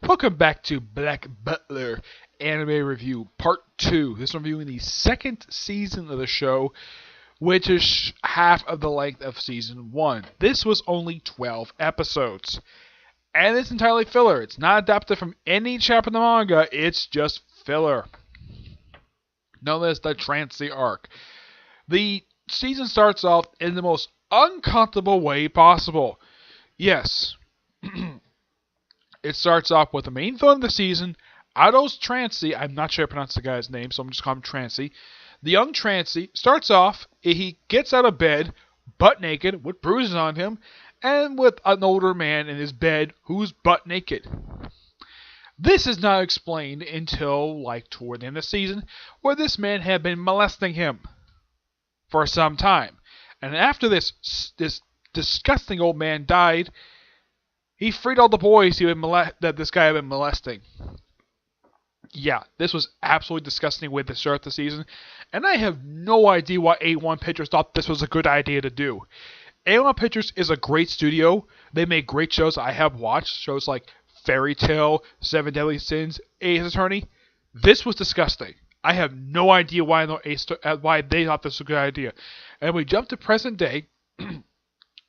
Welcome back to Black Butler Anime Review Part 2. This one reviewing the second season of the show, which is half of the length of Season 1. This was only 12 episodes. And it's entirely filler. It's not adapted from any chapter in the manga, it's just filler. Known as the Trancy arc. The season starts off in the most uncomfortable way possible. Yes. It starts off with the main villain of the season, Ados Trancy. I'm not sure I pronounced the guy's name, so I'm just calling him Trancy. The young Trancy starts off, he gets out of bed, butt naked, with bruises on him, and with an older man in his bed who's butt naked. This is not explained until, toward the end of the season, where this man had been molesting him for some time. And after this disgusting old man died, he freed all the boys that this guy had been molesting. Yeah, this was absolutely disgusting way to start the season, and I have no idea why A1 Pictures thought this was a good idea to do. A1 Pictures is a great studio. They make great shows I have watched, shows like Fairy Tail, Seven Deadly Sins, Ace Attorney. This was disgusting. I have no idea why they thought this was a good idea. And we jump to present day, where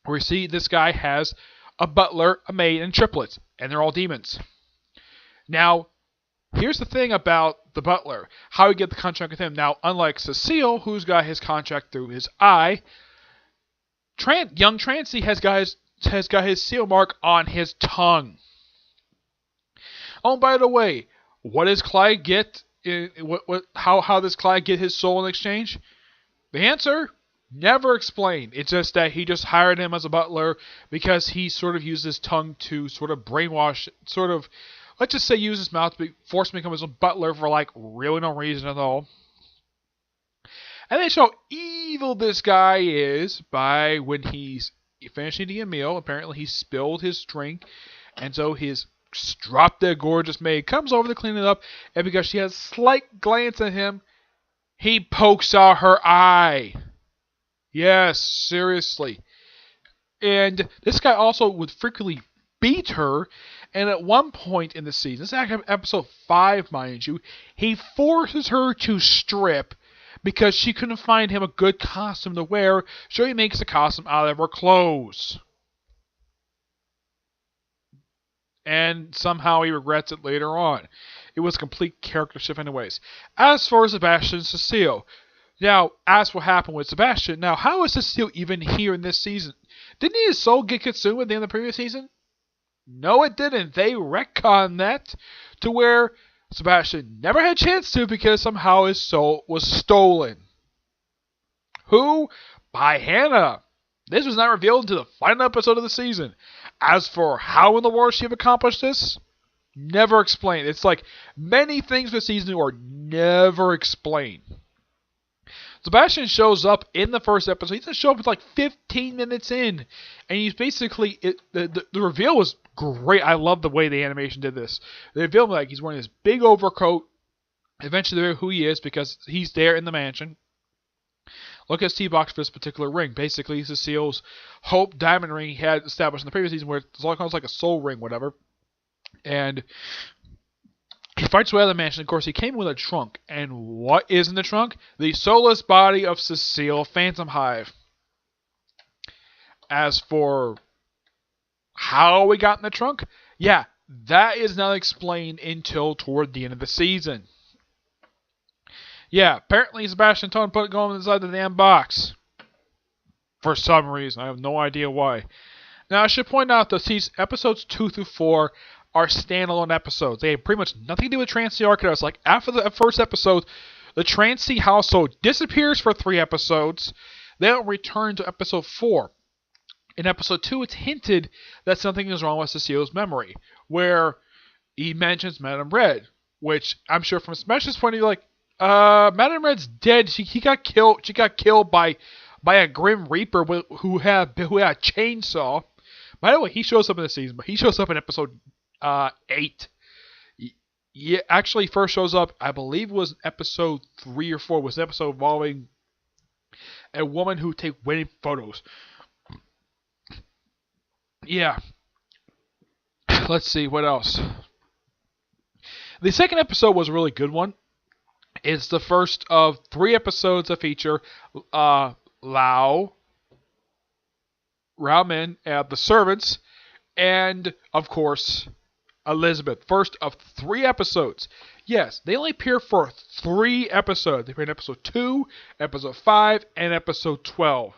we see this guy has a butler, a maid, and triplets, and they're all demons. Now, here's the thing about the butler, how we get the contract with him. Now, unlike Cecile, who's got his contract through his eye, young Trancy has got his seal mark on his tongue. Oh, by the way, what does Clyde get? How does Clyde get his soul in exchange? The answer? Never explained. It's just that he just hired him as a butler because he sort of used his tongue to sort of brainwash, let's just say use his mouth to force him to become his own butler for really no reason at all. And they show how evil this guy is by when he's finished eating a meal. Apparently he spilled his drink, and so his drop-dead gorgeous maid comes over to clean it up, and because she has a slight glance at him, he pokes out her eye. Yes, seriously. And this guy also would frequently beat her, and at one point in the season, this is actually episode 5, mind you, he forces her to strip because she couldn't find him a good costume to wear, so he makes a costume out of her clothes. And somehow he regrets it later on. It was a complete character shift anyways. As for Sebastian and Cecile, now, as what happened with Sebastian, now how is Cecile even here in this season? Didn't his soul get consumed at the end of the previous season? No, it didn't. They retconned that to where Sebastian never had a chance to because somehow his soul was stolen. Who? By Hannah. This was not revealed until the final episode of the season. As for how in the world she have accomplished this, never explained. It's like many things this season are never explained. Sebastian shows up in the first episode. He doesn't show up 15 minutes in. And he's basically... The reveal was great. I love the way the animation did this. They reveal him he's wearing this big overcoat. Eventually they reveal who he is because he's there in the mansion. Look at his T-box for this particular ring. Basically, Cecile's Hope diamond ring he had established in the previous season where it's all like a soul ring, whatever. And he fights away out of the mansion. Of course, he came with a trunk. And what is in the trunk? The soulless body of Cecile Phantom Hive. As for how we got in the trunk, yeah, that is not explained until toward the end of the season. Yeah, apparently Sebastian told him to put it going inside the damn box. For some reason. I have no idea why. Now, I should point out that episodes 2 through 4 are standalone episodes. They have pretty much nothing to do with Trancy Arcade. After the first episode, the Trancy household disappears for 3 episodes. They'll return to episode 4. In episode 2, it's hinted that something is wrong with Cecile's memory, where he mentions Madame Red, which I'm sure from Smash's point of view, Madame Red's dead. She got killed. She got killed by a Grim Reaper who had a chainsaw. By the way, he shows up in the season, but he shows up in episode 8. Yeah, actually, first shows up, I believe it was episode 3 or 4. It was an episode involving a woman who take wedding photos. Yeah. Let's see, what else? The second episode was a really good one. It's the first of 3 episodes that feature Lao, Ramen, the servants, and, of course, Elizabeth. First of 3 episodes. Yes, they only appear for 3 episodes. They appear in episode 2, episode 5, and episode 12.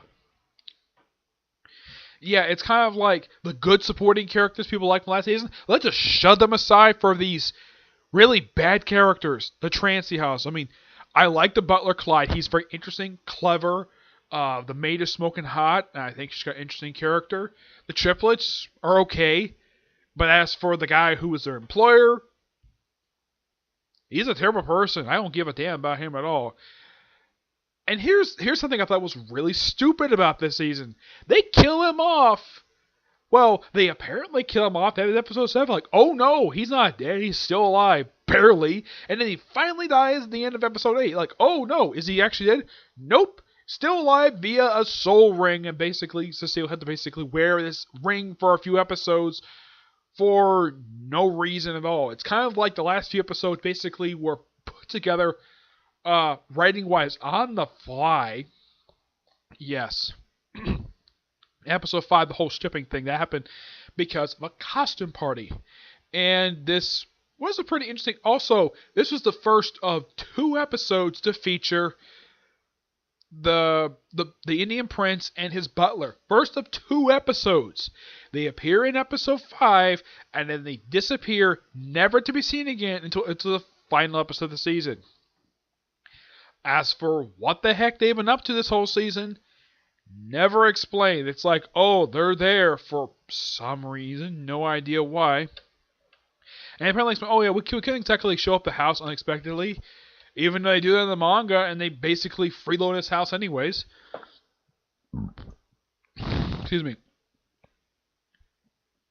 Yeah, it's kind of like the good supporting characters people like from last season. Let's just shove them aside for these really bad characters. The Trancy House. I mean, I like the Butler Clyde. He's very interesting, clever. The maid is smoking hot, and I think she's got an interesting character. The triplets are okay. But as for the guy who was their employer, he's a terrible person. I don't give a damn about him at all. And here's something I thought was really stupid about this season. They kill him off. Well, they apparently kill him off at episode 7. Like, oh no, he's not dead. He's still alive. Barely. And then he finally dies at the end of episode 8. Like, oh no, is he actually dead? Nope. Still alive via a soul ring. And basically, Cecile had to basically wear this ring for a few episodes for no reason at all. It's kind of like the last few episodes basically were put together writing-wise on the fly. Yes. Episode 5, the whole stripping thing, that happened because of a costume party. And this was a pretty interesting... Also, this was the first of 2 episodes to feature the Indian prince and his butler. First of 2 episodes. They appear in episode 5, and then they disappear, never to be seen again until the final episode of the season. As for what the heck they've been up to this whole season, never explained. It's like, oh, they're there for some reason, no idea why. And apparently, oh yeah, we couldn't exactly show up the house unexpectedly, even though they do that in the manga, and they basically freeload his house anyways. Excuse me.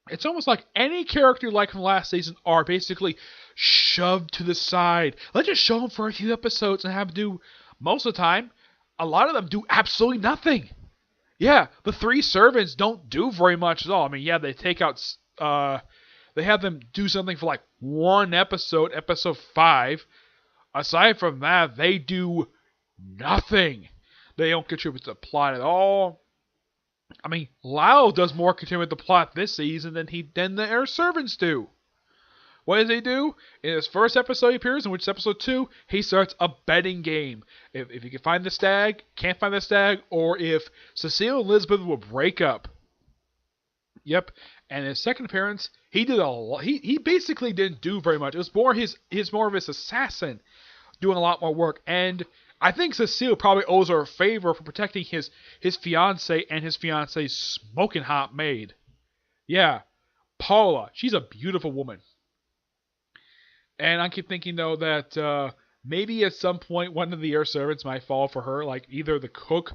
It's almost like any character like from last season are basically shoved to the side. Let's just show them for a few episodes and have them do, most of the time, a lot of them do absolutely nothing. Yeah, the 3 servants don't do very much at all. I mean, yeah, they take out, they have them do something for like 1 episode, episode 5. Aside from that, they do nothing. They don't contribute to the plot at all. I mean, Lao does more contribute to the plot this season than the air servants do. What does he do? In his first episode he appears, in which is episode 2, he starts a betting game. If he can find the stag, can't find the stag, or if Cecile and Elizabeth will break up. Yep. And his second appearance, he did a lot. He basically didn't do very much. It was more more of his assassin doing a lot more work. And I think Cecile probably owes her a favor for protecting his fiancée and his fiancée's smoking hot maid. Yeah, Paula. She's a beautiful woman. And I keep thinking, though, that maybe at some point one of the air servants might fall for her, like either the cook.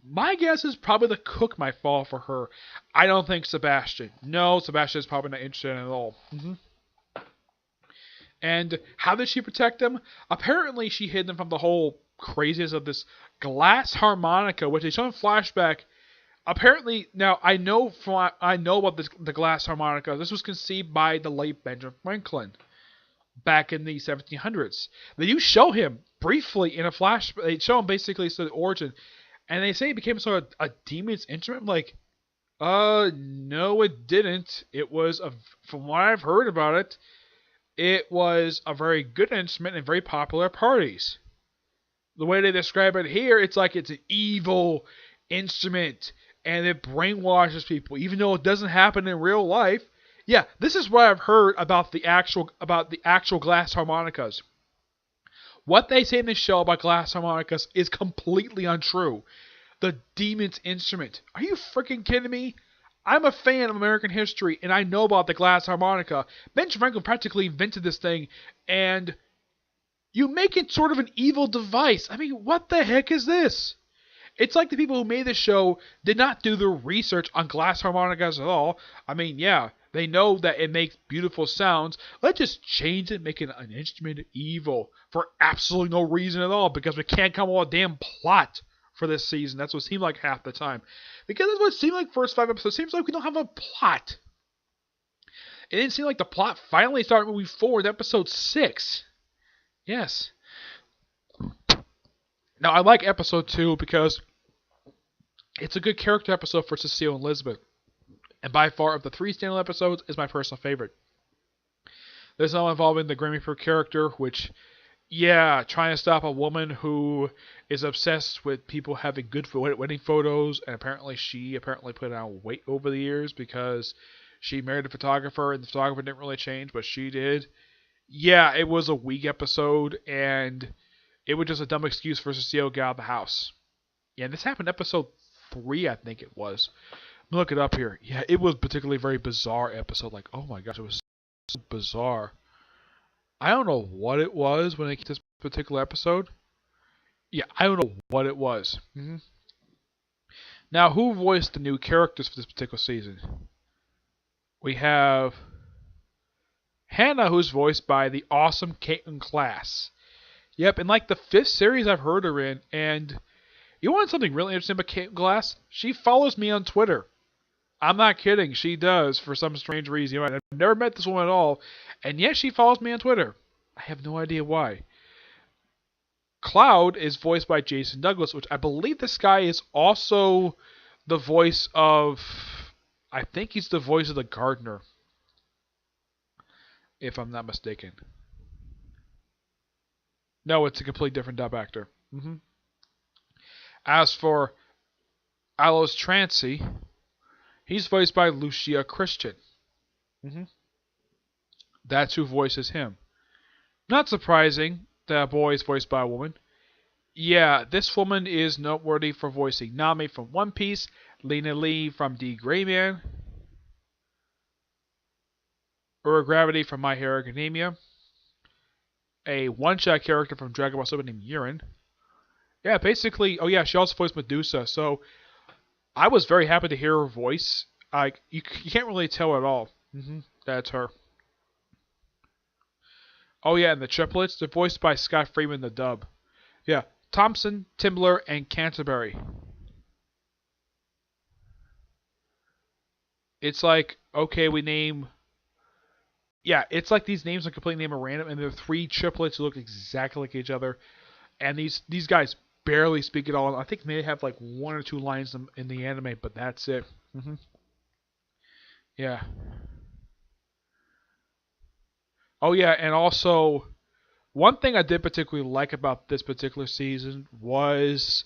My guess is probably the cook might fall for her. I don't think Sebastian. No, Sebastian is probably not interested in it at all. And how did she protect him? Apparently, she hid them from the whole craziness of this glass harmonica, which they show in flashback. Apparently, now I know about the glass harmonica. This was conceived by the late Benjamin Franklin back in the 1700s. They do show him briefly in a flash. They show him basically the origin, and they say it became sort of a demon's instrument. Like, no, it didn't. It was from what I've heard about it, it was a very good instrument and very popular at parties. The way they describe it here, it's like it's an evil instrument and it brainwashes people, even though it doesn't happen in real life. Yeah, this is what I've heard about the actual glass harmonicas. What they say in this show about glass harmonicas is completely untrue. The demon's instrument. Are you freaking kidding me? I'm a fan of American history, and I know about the glass harmonica. Benjamin Franklin practically invented this thing, and you make it sort of an evil device. I mean, what the heck is this? It's like the people who made this show did not do the research on glass harmonicas at all. I mean, yeah, they know that it makes beautiful sounds. Let's just change it, make it an instrument of evil for absolutely no reason at all, because we can't come up with a damn plot for this season. That's what it seemed like half the time. Because that's what it seemed like first 5 episodes. It seems like we don't have a plot. It didn't seem like the plot finally started moving forward. Episode 6. Yes. Now, I like episode 2 because it's a good character episode for Cecile and Elizabeth. And by far, of the 3 standalone episodes, is my personal favorite. There's no involving the Grim Reaper character, which, yeah, trying to stop a woman who is obsessed with people having good wedding photos, and apparently she put on weight over the years because she married a photographer, and the photographer didn't really change, but she did. Yeah, it was a weak episode, and it was just a dumb excuse for Cecile to get out of the house. Yeah, this happened episode 3, I think it was. Look it up here. Yeah, it was particularly very bizarre episode. Like, oh my gosh, it was so bizarre. I don't know what it was when it came to this particular episode. Yeah, I don't know what it was. Now, who voiced the new characters for this particular season? We have Hannah, who's voiced by the awesome Caitlin Klass. Yep, in like the 5th series I've heard her in, and you want something really interesting about Caitlin Klass? She follows me on Twitter. I'm not kidding, she does, for some strange reason. I've never met this woman at all, and yet she follows me on Twitter. I have no idea why. Cloud is voiced by Jason Douglas, which I believe this guy is also the voice of... I think he's the voice of the gardener, if I'm not mistaken. No, it's a completely different dub actor. As for Alois Trancy, he's voiced by Lucia Christian. That's who voices him. Not surprising that a boy is voiced by a woman. Yeah, this woman is noteworthy for voicing Nami from One Piece, Lena Lee from D. Gray Man, Ura Gravity from My Hero Academia, a one-shot character from Dragon Ball Super named Urine. Yeah, basically, oh yeah, she also voiced Medusa, so I was very happy to hear her voice. You can't really tell at all. That's her. Oh yeah, and the triplets, they're voiced by Scott Freeman, the dub. Yeah, Thompson, Timbler, and Canterbury. It's like, okay, we name... Yeah, it's like these names are completely named at random, and there are 3 triplets who look exactly like each other. And these guys barely speak at all. I think they have like 1 or 2 lines in the anime, but that's it. Yeah. Oh yeah, and also, one thing I did particularly like about this particular season was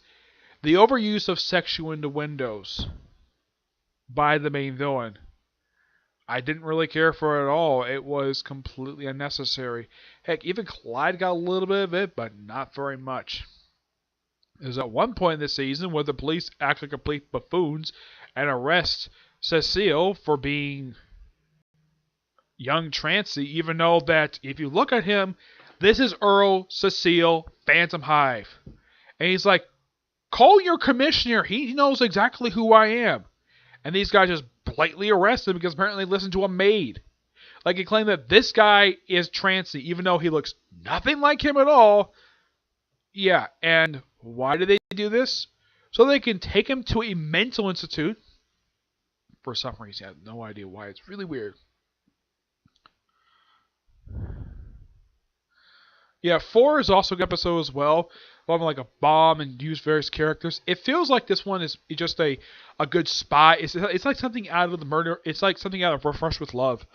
the overuse of sexual innuendos by the main villain. I didn't really care for it at all. It was completely unnecessary. Heck, even Clyde got a little bit of it, but not very much. There's at one point in this season where the police act like complete buffoons and arrest Cecile for being young Trancy, even though that if you look at him, this is Earl, Cecile, Phantom Hive. And he's like, call your commissioner. He knows exactly who I am. And these guys just blatantly arrest him because apparently they listened to a maid. Like, he claimed that this guy is Trancy, even though he looks nothing like him at all. Yeah, and why do they do this? So they can take him to a mental institute. For some reason, I have no idea why. It's really weird. Yeah, 4 is also a good episode as well. Involving like a bomb and use various characters. It feels like this one is just a good spy. It's like something out of the murder. It's like something out of Refresh with Love.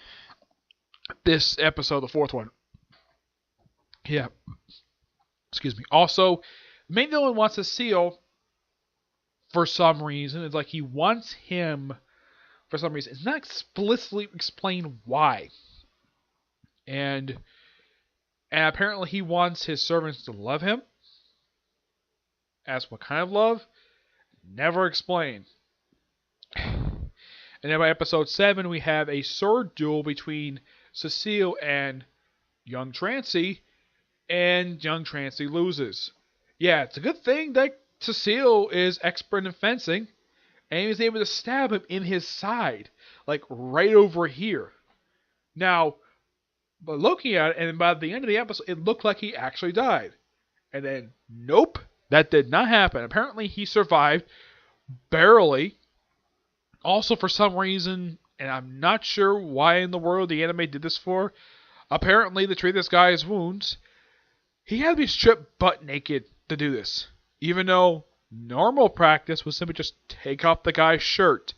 This episode, the 4th one. Yeah. Excuse me. Also, the main villain wants Cecile for some reason. It's like he wants him for some reason. It's not explicitly explained why. And apparently he wants his servants to love him. As what kind of love? Never explained. And then by episode 7, we have a sword duel between Cecile and young Trancy. And young Trancy loses. Yeah, it's a good thing that Cecile is expert in fencing. And he was able to stab him in his side. Like right over here. Now, but looking at it, and by the end of the episode, it looked like he actually died. And then, nope, that did not happen. Apparently, he survived barely. Also, for some reason, And I'm not sure why in the world the anime did this for. Apparently, to treat this guy's wounds, he had to be stripped butt naked to do this. Even though normal practice was simply just take off the guy's shirt,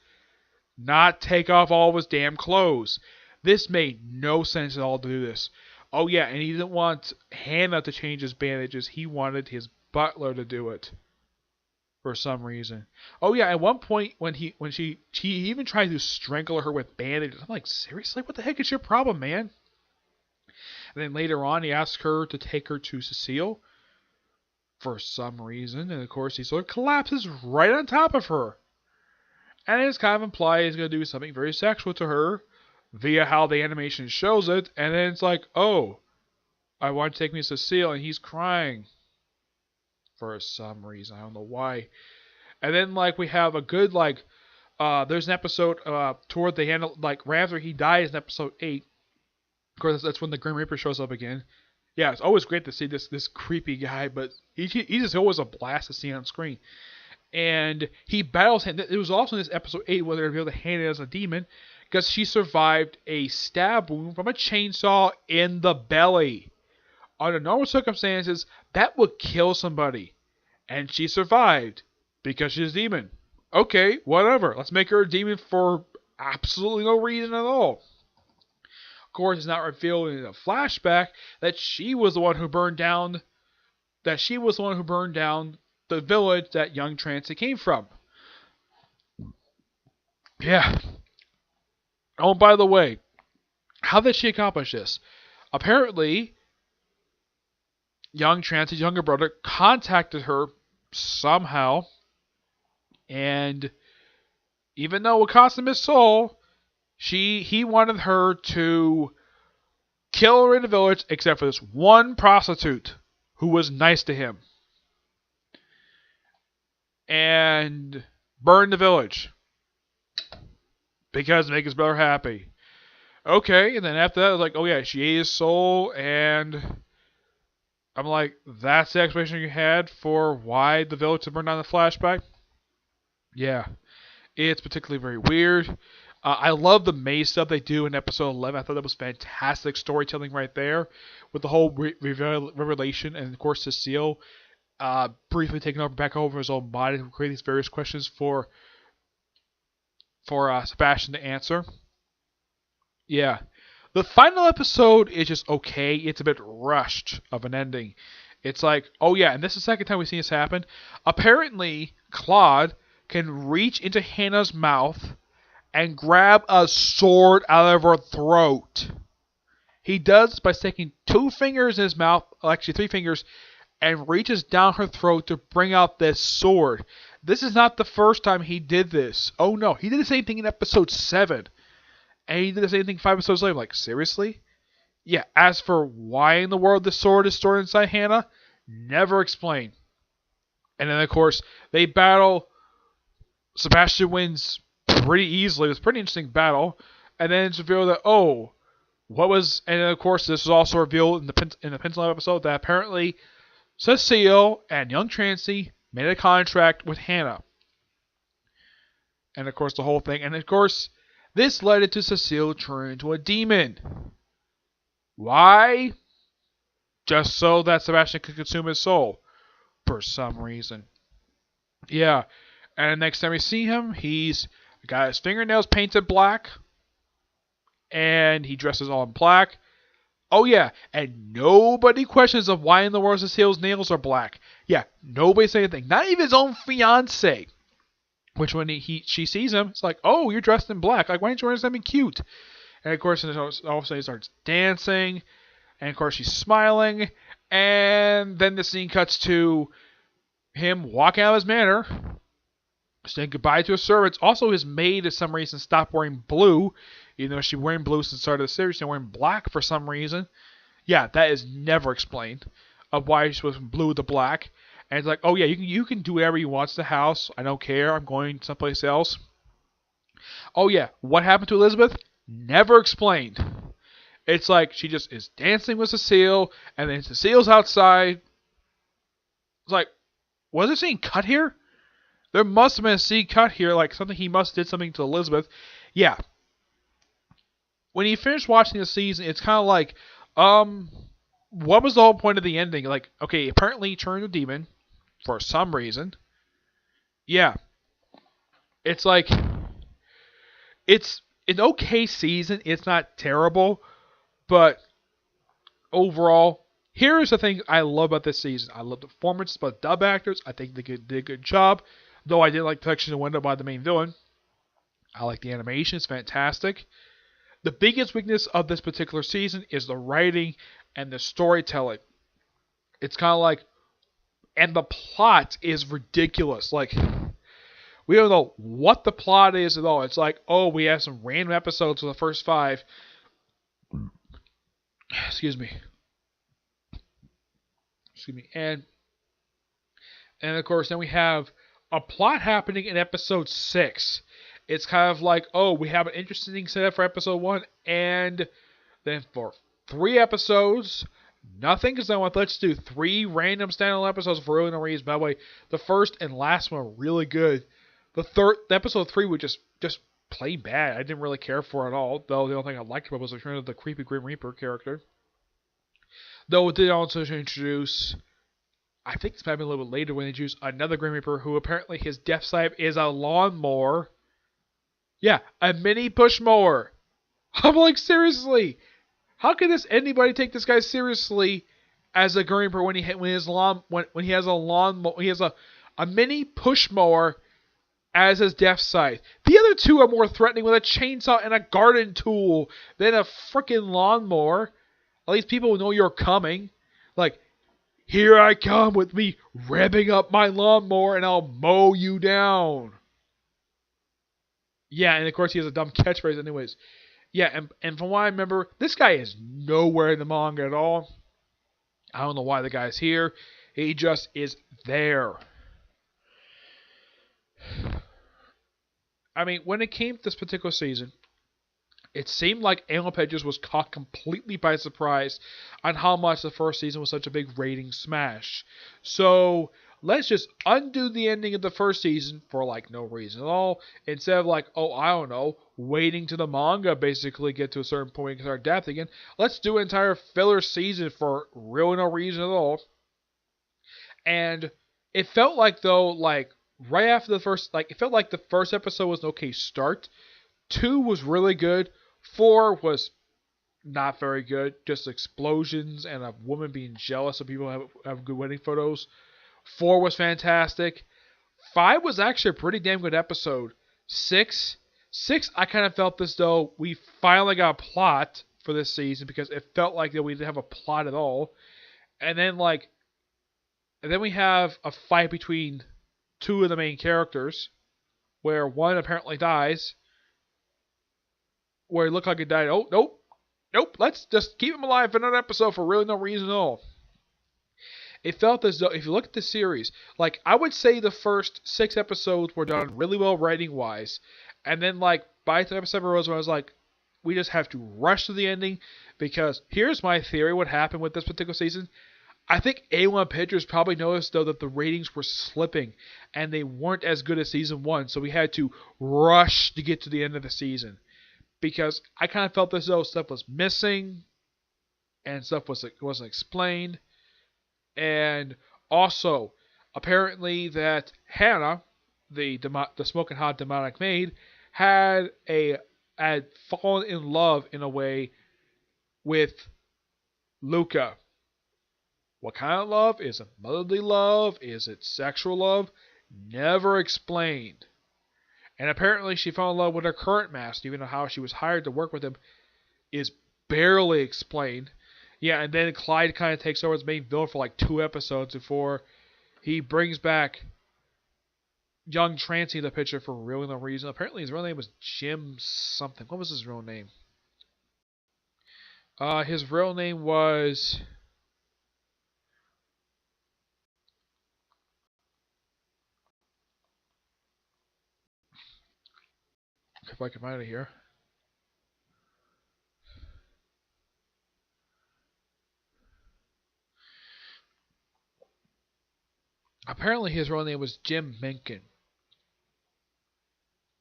not take off all of his damn clothes. This made no sense at all to do this. Oh yeah, and he didn't want Hannah to change his bandages. He wanted his butler to do it. For some reason. Oh yeah, at one point when she even tried to strangle her with bandages. I'm like, seriously? What the heck is your problem, man? And then later on he asks her to take her to Cecile for some reason, and of course he sort of collapses right on top of her. And it's kind of implied he's gonna do something very sexual to her via how the animation shows it, and then it's like, oh, I want to take me to Cecile, and he's crying. For some reason. I don't know why. And then, like, we have a good, like, there's an episode toward the end, like, right after he dies in episode 8. Of course, that's when the Grim Reaper shows up again. Yeah, it's always great to see this creepy guy, but he's just always a blast to see on screen. And he battles him. It was also in this episode 8 where they revealed that Hannah is a demon because she survived a stab wound from a chainsaw in the belly. Under normal circumstances, that would kill somebody. And she survived because she's a demon. Okay, whatever. Let's make her a demon for absolutely no reason at all. Of course, it's not revealed in a flashback that she was the one who burned down the village that young Trancy came from. Yeah. Oh, by the way, how did she accomplish this? Apparently, young Trancy's younger brother contacted her somehow, and even though it cost him his soul, he wanted her to kill her in the village except for this one prostitute who was nice to him, and burn the village because it makes his brother happy. Okay, and then after that, I was like, oh yeah, she ate his soul, and I'm like, that's the explanation you had for why the village had burned down the flashback? Yeah. It's particularly very weird. I love the maze stuff they do in episode 11. I thought that was fantastic storytelling right there. With the whole revelation. And of course, Cecile briefly taking over back over his own body to create these various questions for Sebastian to answer. Yeah. The final episode is just okay. It's a bit rushed of an ending. It's like, oh yeah, and this is the second time we've seen this happen. Apparently, Claude can reach into Hannah's mouth and grab a sword out of her throat. He does this by sticking 2 fingers in his mouth, actually 3 fingers, and reaches down her throat to bring out this sword. This is not the first time he did this. Oh no, he did the same thing in episode 7. And he did the same thing 5 episodes later. Like, seriously? Yeah, as for why in the world the sword is stored inside Hannah, never explained. And then, of course, they battle. Sebastian wins pretty easily. It was a pretty interesting battle. And then it's revealed that, oh, what was... And then, of course, this was also revealed in the Pencil episode that apparently Cecile and young Trancy made a contract with Hannah. And, of course, the whole thing. And, of course... This led it to Cecile turning into a demon. Why? Just so that Sebastian could consume his soul. For some reason. Yeah. And next time we see him, he's got his fingernails painted black. And he dresses all in black. Oh yeah. And nobody questions of why in the world Cecile's nails are black. Yeah. Nobody says anything. Not even his own fiance. Which when she sees him, it's like, oh, you're dressed in black. Like, why aren't you wearing something cute? And of course, all of a sudden he starts dancing. And of course, she's smiling. And then the scene cuts to him walking out of his manor, saying goodbye to his servants. Also, his maid, for some reason, stopped wearing blue. Even though she's wearing blue since the start of the series, she's wearing black for some reason. Yeah, that is never explained. Of why she was from blue to black. And it's like, oh yeah, you can do whatever you want to the house. I don't care. I'm going someplace else. Oh yeah, what happened to Elizabeth? Never explained. It's like she just is dancing with Cecile, and then Cecile's outside. It's like, was there a scene cut here? There must have been a scene cut here, like something he must have did something to Elizabeth. Yeah, when you finish watching the season, it's kind of like, um, what was the whole point of the ending? Like, okay, apparently he turned a demon for some reason. Yeah, it's like it's an okay season. It's not terrible, but overall, here's the thing I love about this season. I love the performance by the dub actors. I think they did a good job. Though I did like the section of window by the main villain. I like the animation. It's fantastic. The biggest weakness of this particular season is the writing and the storytelling. It's kind of like, and the plot is ridiculous. Like, we don't know what the plot is at all. It's like, oh, we have some random episodes for the first 5. Excuse me. And of course, then we have a plot happening in episode 6. It's kind of like, oh, we have an interesting setup for episode 1, and then for 3 episodes, nothing, because I want let's do 3 random standalone episodes for really no reason. By the way, the first and last one were really good. The episode 3 was just plain bad. I didn't really care for it at all. Though the only thing I liked about it was the return of the creepy Grim Reaper character. Though it did also introduce, I think this might be a little bit later when they introduced another Grim Reaper who apparently his death scythe is a lawnmower. Yeah, a mini push mower. I'm like, seriously, how can anybody take this guy seriously as a Grim Reaper when he has a mini push mower as his death scythe? The other two are more threatening with a chainsaw and a garden tool than a freaking lawnmower. At least people will know you're coming. Like, here I come with me revving up my lawnmower and I'll mow you down. Yeah, and of course he has a dumb catchphrase anyways. Yeah, and from what I remember, this guy is nowhere in the manga at all. I don't know why the guy's here. He just is there. I mean, when it came to this particular season, it seemed like Archipelago was caught completely by surprise on how much the first season was such a big rating smash. So let's just undo the ending of the first season for like no reason at all. Instead of like, oh, I don't know, waiting to the manga basically get to a certain point and start adapting again. Let's do an entire filler season for really no reason at all. And it felt like though, like right after the first, like it felt like the first episode was an okay start. 2 was really good. 4 was not very good. Just explosions and a woman being jealous of people have good wedding photos. 4 was fantastic. 5 was actually a pretty damn good episode. 6, I kind of felt as though we finally got a plot for this season because it felt like that we didn't have a plot at all. And then we have a fight between 2 of the main characters, where one apparently dies. Where he looked like he died. Oh, nope. Let's just keep him alive for another episode for really no reason at all. It felt as though, if you look at the series, like, I would say the first 6 episodes were done really well writing-wise. And then, like, by the time episode arose, I was like, we just have to rush to the ending. Because here's my theory what happened with this particular season. I think A1 Pictures probably noticed, though, that the ratings were slipping. And they weren't as good as Season 1. So we had to rush to get to the end of the season. Because I kind of felt as though stuff was missing. And stuff wasn't explained. And also, apparently that Hannah, the smoking hot demonic maid, had fallen in love in a way with Luca. What kind of love? Is it motherly love? Is it sexual love? Never explained. And apparently she fell in love with her current master, even though how she was hired to work with him is barely explained. Yeah, and then Clyde kind of takes over as main villain for like 2 episodes before he brings back young Trancy in the picture for really no reason. Apparently his real name was Jim something. What was his real name? His real name was... If I can find it here. Apparently his real name was Jim Mencken.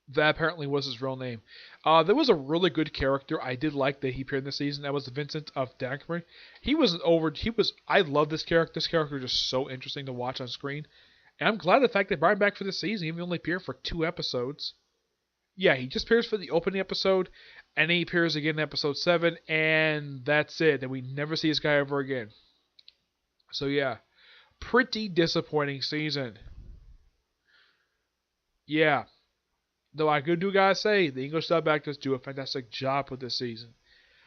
That apparently was his real name. There was a really good character I did like that he appeared in this season. That was Vincent of Dagmar. He was over. He was. I love this character. This character is just so interesting to watch on screen. And I'm glad the fact they brought him back for this season. He only appeared for 2 episodes. Yeah, he just appears for the opening episode, and he appears again in episode 7, and that's it. And we never see this guy ever again. So yeah, pretty disappointing season. Yeah, though I do gotta say, the English dub actors do a fantastic job with this season.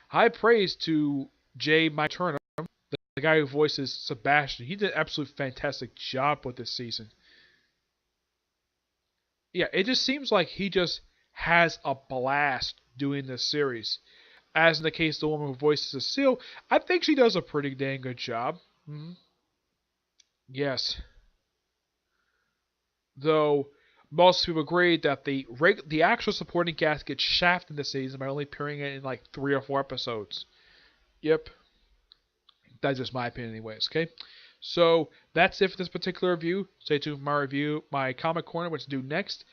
High praise to J. Mike Turner, the guy who voices Sebastian. He did an absolute fantastic job with this season. Yeah, it just seems like he just has a blast doing this series. As in the case of the woman who voices Cecile, I think she does a pretty dang good job. Mm-hmm. Yes. Though most people agree that the actual supporting cast gets shafted in this season by only appearing in like 3 or 4 episodes. Yep. That's just my opinion, anyways. Okay. So that's it for this particular review. Stay tuned for my review, my comic corner, which is due next,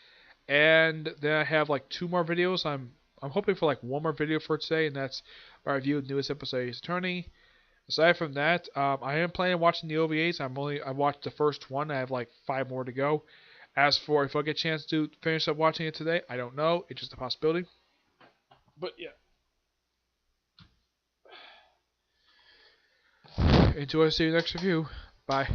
and then I have like 2 more videos. I'm hoping for like 1 more video for today, and that's my review of the newest episode of Ace Attorney. Aside from that, I am planning on watching the OVAs. I watched the first one. I have like 5 more to go. As for if I get a chance to finish up watching it today, I don't know. It's just a possibility. But yeah. Until I see you next review. Bye.